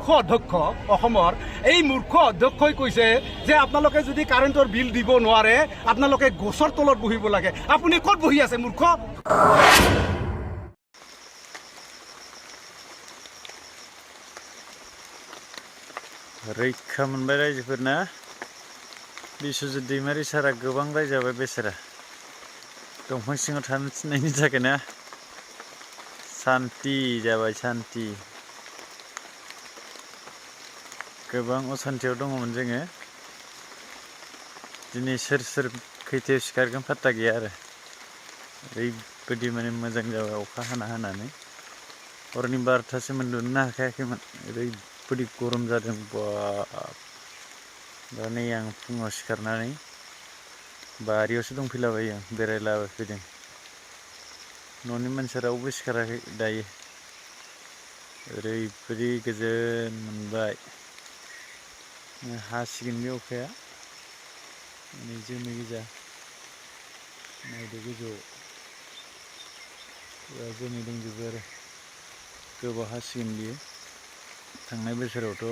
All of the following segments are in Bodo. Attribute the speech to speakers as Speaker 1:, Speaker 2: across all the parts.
Speaker 1: মূৰ্খ অধ্যক্ষ অসমৰ এই মূৰ্খ অধ্যক্ষই কৈছে যে আপোনালোকে যদি কাৰেণ্টৰ বিল দিব নোৱাৰে আপোনালোকে গছৰ তলত বহিব লাগে। আপুনি ক'ত বহি আছে মূৰ্খ?
Speaker 2: रैखा मोनबाय रायजोफोरना बिश्वजित दैमारि सारा गोबां रायजाबाय बेसेरा दंफां सिङाव थानो थिननायनि थाखायना सान्ति जाबाय सान्ति गोबां असान्तियाव दङमोन जोङो दिनै सोर सोर खैथायाव सिखारगोन फात्ता गैया आरो ओरैबायदि माने मोजां जाबाय अखा हानानै हरनि 12थासिम उन्दुनोनो हाखायाखैमोन ओरैबायदि गरम जादों बाब दा नै आं फुङाव सिखारनानै बारियावसो दंफैलाबायो आं बेरायलाबायफैदों न'नि मानसिया रावबो सिखाराखै दायो ओरैबायदि गोजोन मोनबाय हासिगोन बे अखाया नै जोमै गोजा नायदो गोजौआव फुरा जोमै दंजोबो आरो गोबाव हासिगोन बियो थांनाय बोसोरावथ'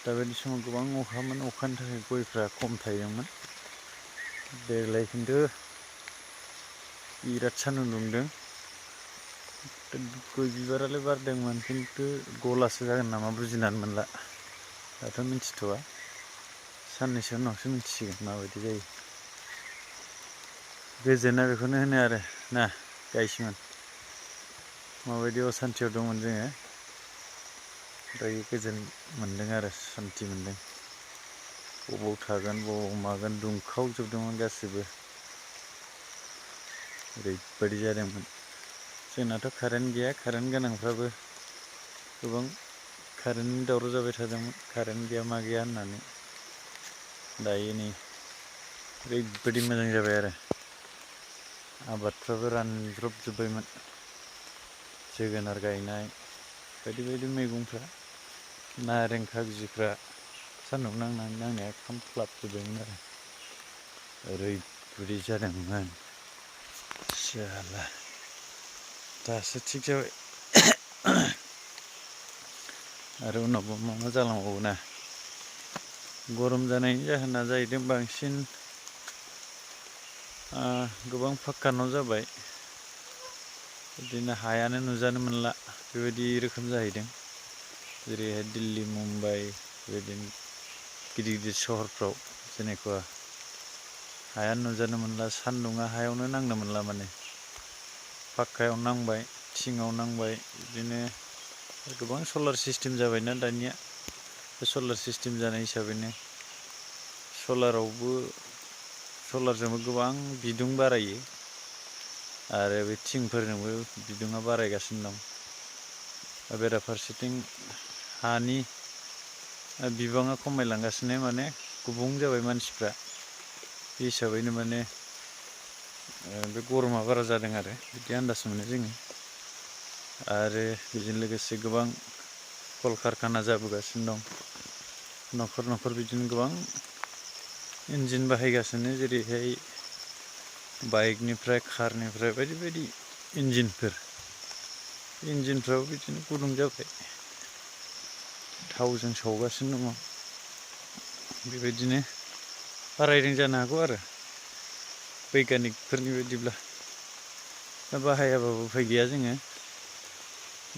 Speaker 2: दाबायदि समाव गोबां अखामोन अखानि थाखाय गयफ्रा खम थायोमोन देग्लाय खिन्थु बिराद सान्दुं दुंदों गय बिबारालाय बारदोंमोन खिन्थु गलासो जागोन नामा बुजिनानै मोनला दाथ' मिन्थिथ'वा साननैसो उनावसो मिन्थिसिगोन माबायदि जायो गोजोना बेखौनो होनो आरो ना गायसमोन माबायदि असान्तियाव दंमोन जोङो दायो गोजोन मोनदों आरो सान्ति मोनदों बबाव थागोन बबाव मागोन दुंखावजोबदोंमोन गासिबो ओरैबायदि जादोंमोन जोंनाथ' कारेन्ट गैया कारेन्ट गोनांफ्राबो गोबां कारेन्टनि दावराव जाबाय थादोंमोन कारेन्ट गैया मा गैया होननानै दायो नै ओरैबायदि मोजां जाबाय आरो आबादफ्राबो रानज्रबजोब्बायमोन जोगोनार गायनाय बायदि बायदि मैगंफ्रा नारें खागजिफ्रा सान्दुं नांनानै नांनाया खामख्लाबजोब्बायमोन आरो ओरैबायदि जादोंमोन जाला दासो थिग जाबाय आरो उनावबो मा जालांबावो ना गरम जानायनि जाहोना जाहैदों बांसिन गोबां फाक्का न' जाबाय बिदिनो हायानो नुजानो मोनला बेबायदि रोखोम जाहैदों जेरैहाय दिल्ली मुम्बाइ बेबायदिनो गिदिर गिदिर सहरफ्राव जेनेखा हायानो नुजानो मोनला सान्दुङा हायावनो नांनो मोनला माने फाक्कायाव नांबाय थिङाव नांबाय बिदिनो गोबां सलार सिस्टेम जाबायना दानिया बे सलार सिस्टेम जानाय हिसाबैनो सलारजोंबो गोबां बिदुं बारायो आरो बे थिंफोरजोंबो बिदुङा बारायगासिनो दं बेराफारसेथिं हानि बिबाङा खमायलांगासिनो माने गुबुं जाबाय मानसिफ्रा बे हिसाबैनो माने बे गरमा बारा जादों आरो बिदि आन्दाज मोनो जोङो आरो बेजों लोगोसे गोबां कलकारखाना जाबोगासिनो दं न'खर न'खर बिदिनो गोबां इन्जिन बाहायगासिनो जेरैहाय बाइकनिफ्राय कारनिफ्राय बायदि बायदि इन्जिनफ्राबो बिदिनो गुदुं जाबाय थावजों सावगासिनो दङ बेबायदिनो बारायदों जानो हागौ आरो बैगानिकफोरनि बायदिब्ला दा बाहायाबाबो उफाय गैया जोङो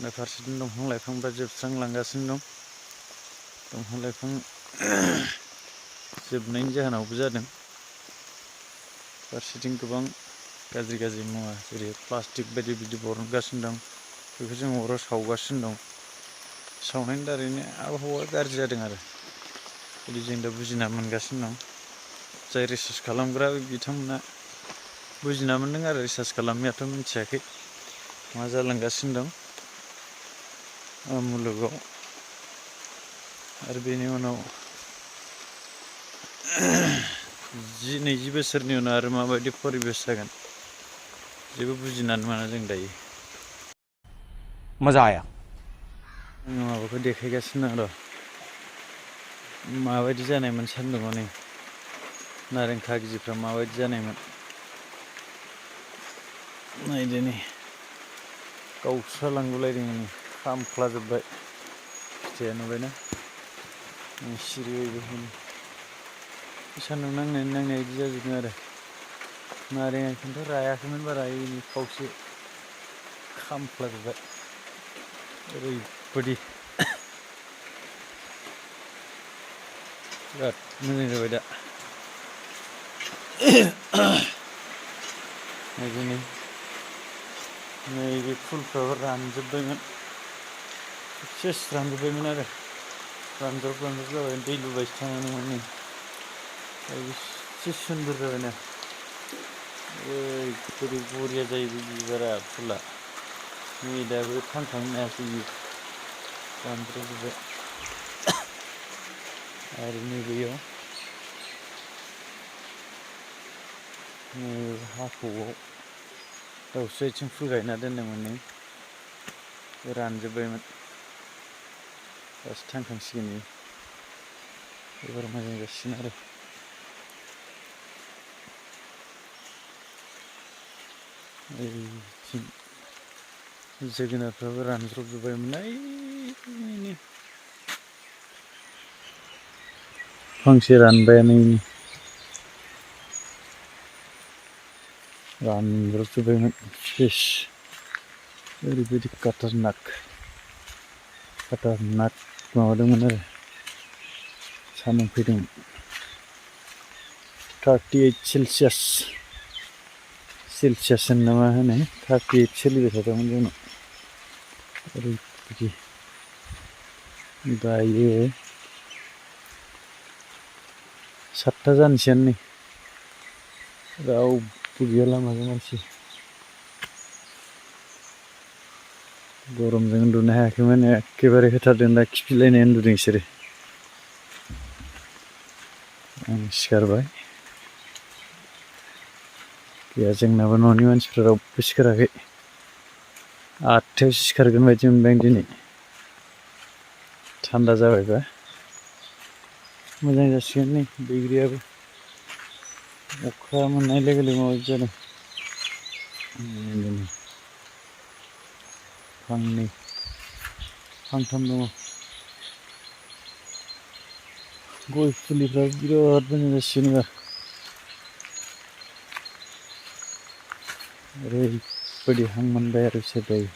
Speaker 2: दा फारसेथिं दंफां लाइफांफ्रा जोबस्रांलांगासिनो दं दंफां लाइफां जोबनायनि जाहोनावबो जादों फारसेथिं गोबां गाज्रि गाज्रि मुवा जेरै प्लास्टिक बायदि बिदि बरनगासिनो दं बेखौ जों अराव सावगासिनो दं सावनायनि दारैनो आबहावाया गाज्रि जादों आरो बिदि जों दा बुजिना मोनगासिनो दं जाय रिसार्च खालामग्रा बिथांमोना बुजिना मोनदों आरो रिसार्च खालामनायाथ' मिथियाखै मा जालांगासिनो दं मुलुगाव आरो बेनि उनाव 10-20 बोसोरनि उनाव आरो माबायदि परिबेस जागोन जेबो बुजिनानै मोना जों दायो
Speaker 1: मजा आया
Speaker 2: आङो माबाखौ देखायगासिनो दं र' माबायदि जानायमोन सान्दुङाव नै नारें खागजिफ्रा माबायदि जानायमोन नायदो नै गावस्रालांगुलायदों नै खामख्लाजोब्बाय फिथाइया नुबायना सिरिबायबो सान्दुं नांनाय बिदि जाजोबदों आरो नारेंआ खिन्थु रायाखैमोन बारा इनि खावसे खामफ्लाजोब्बाय ओरैबायदि बिराद मोजां जाबाय दा बिदिनो नैबे फुलफ्राबो रानजोब्बायमोन सेस रानजोब्बायमोन आरो रानज्रब जाबाय दै लुबायसो थानांगौमोन नै एसे सुन्दर जाबायना ओरैबायदि बरिया जायो बे बिबारा फुला नै दाबो थांखांनो हायाखै बियो रानज्रबजोब्बाय आरो नैबेयाव हाखौआव दाउस्रि आथिं फुल गायना दोन्दोंमोन नै रानजोब्बायमोन दासो थांखांसिगोन बियो एबार मोजां जासिगोन आरो जोगोनारफ्राबो रानज्रबजोब्बायमोन ओइ फांसे रानबायानो रानज्रबजोब्बायमोन सेस ओरैबायदि खाटारनाक माबादोंमोन आरो सान्दुं फैदोंमोन 38 सेलसियास होनो ना मा होनो 38 सोलिबाय थादोंमोन जोंनाव ओरैबायदि दायो 7टा जानोसैयानो नै रावबो गैया लामाजों मानसि गरमजों उन्दुनो हायाखैमोन एखेबारे होथारदों दा खिफिलायनाय उन्दुदों बिसोरो आं सिखारबाय गैया जोंनाबो न'नि मानसिफ्रा रावबो सिखाराखै 8टायावसो सिखारगोन बायदि मोनबाय आं दिनै थान्दा जाबायबा मोजां जासिगोन नै बैग्रियाबो अखा मोननाय लोगो लोगो माबायदि जादों फांनै फांथाम दङ गय फुलिफ्राबो बिराद मोजां जासिगोन एबार ओरैबायदि हां मोनबाय आरो बिसोर दायो